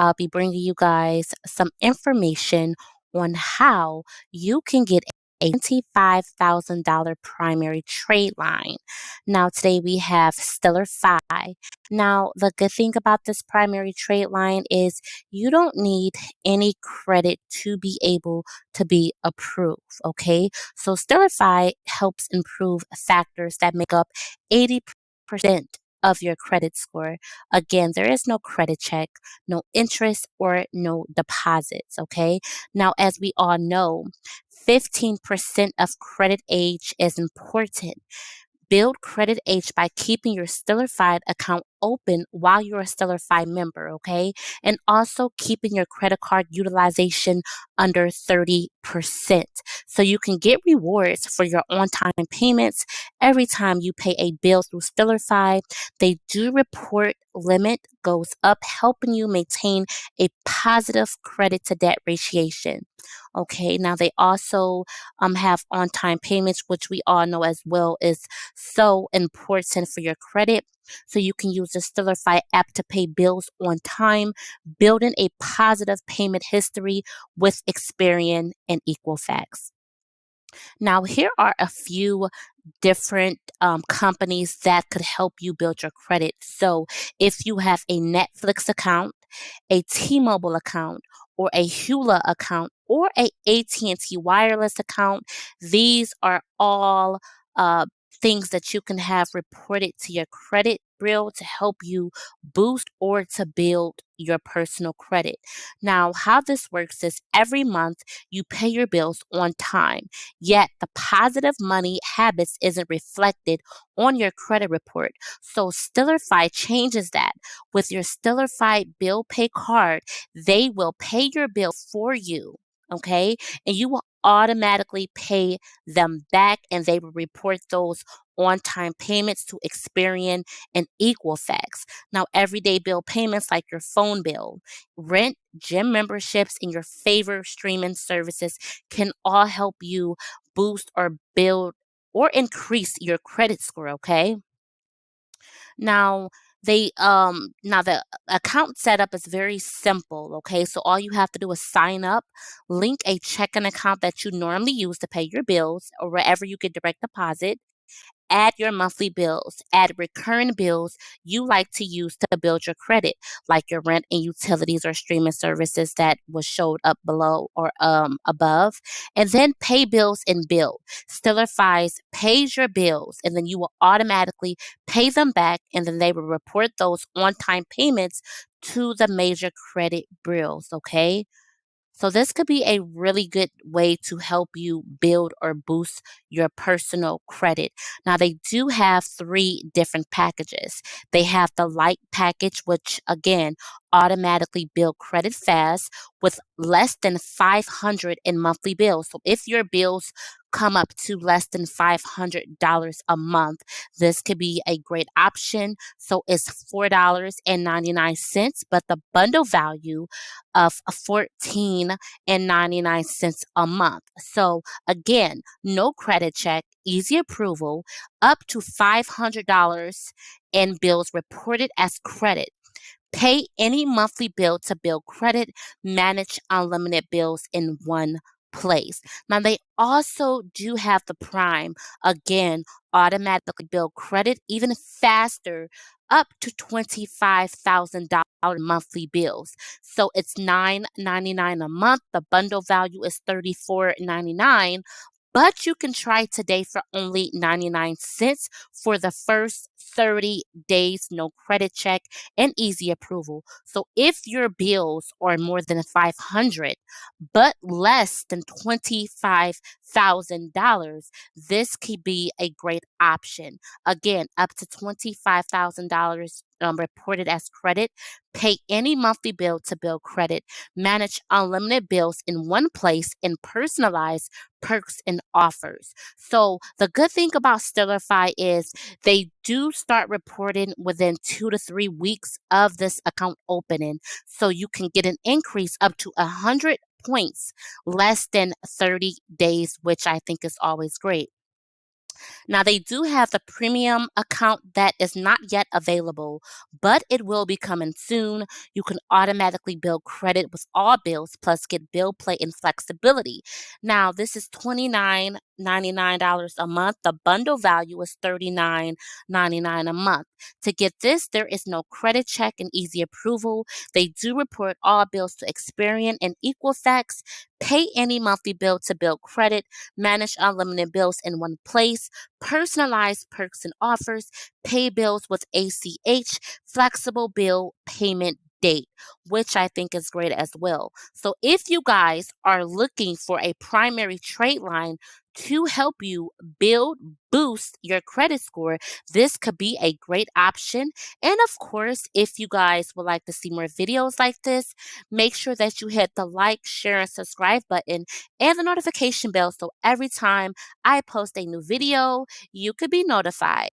I'll be bringing you guys some information on how you can get a $25,000 primary trade line. Now, today we have Stellarfi. Now, the good thing about this primary trade line is you don't need any credit to be able to be approved, okay? So, Stellarfi helps improve factors that make up 80% of your credit score. Again, there is no credit check, no interest, or no deposits. Okay. Now, as we all know, 15% of credit age is important. Build credit age by keeping your Stellarfi account open while you're a Stellarfi member, okay? And also keeping your credit card utilization under 30%. So you can get rewards for your on-time payments every time you pay a bill through Stellarfi. They do report limit goes up, helping you maintain a positive credit to debt ratio. Okay, now they also have on-time payments, which we all know as well is so important for your credit. So you can use the Stellify app to pay bills on time, building a positive payment history with Experian and Equifax. Now, here are a few different companies that could help you build your credit. So, if you have a Netflix account, a T-Mobile account, or a Hula account, or a AT&T wireless account, these are all uh, things that you can have reported to your credit bureau to help you boost or to build your personal credit. Now, how this works is every month you pay your bills on time. Yet the positive money habits isn't reflected on your credit report. So Stellarfi changes that. With your Stellarfi bill pay card, they will pay your bill for you. Okay. And you will automatically pay them back and they will report those on-time payments to Experian and Equifax. Now, everyday bill payments like your phone bill, rent, gym memberships, and your favorite streaming services can all help you boost or build or increase your credit score, okay? Now, the account setup is very simple, okay? So all you have to do is sign up, link a checking account that you normally use to pay your bills or wherever you get direct deposit, add your monthly bills, add recurring bills you like to use to build your credit, like your rent and utilities or streaming services that was showed up below or above, and then pay bills and bill. Stellarfies pays your bills, and then you will automatically pay them back, and then they will report those on-time payments to the major credit bureaus. Okay. So this could be a really good way to help you build or boost your personal credit. Now they do have three different packages. They have the light package, which again automatically build credit fast with less than 500 in monthly bills. So if your bills come up to less than $500 a month, this could be a great option. So it's $4.99, but the bundle value of 14.99 a month. So again, no credit check, easy approval, up to $500 in bills reported as credit. Pay any monthly bill to build credit, manage unlimited bills in one place. Now, they also do have the Prime, again, automatically build credit even faster, up to $25,000 monthly bills. So it's $9.99 a month. The bundle value is $34.99. But you can try today for only 99 cents for the first 30 days, no credit check and easy approval. So if your bills are more than 500 but less than $25,000, this could be a great option. Again, up to $25,000 reported as credit. Pay any monthly bill to build credit. Manage unlimited bills in one place and personalize perks and offers. So the good thing about Stellarfi is they do start reporting within 2 to 3 weeks of this account opening. So you can get an increase up to 100 points less than 30 days, which I think is always great. Now, they do have the premium account that is not yet available, but it will be coming soon. You can automatically build credit with all bills, plus get bill play and flexibility. Now, this is $29.99 a month. The bundle value is $39.99 a month. To get this, there is no credit check and easy approval. They do report all bills to Experian and Equifax. Pay any monthly bill to build credit, manage unlimited bills in one place, personalized perks and offers, pay bills with ACH, flexible bill payment date, which I think is great as well. So if you guys are looking for a primary trade line to help you boost your credit score, this could be a great option. And of course, if you guys would like to see more videos like this, make sure that you hit the like, share, and subscribe button and the notification bell so every time I post a new video, you could be notified.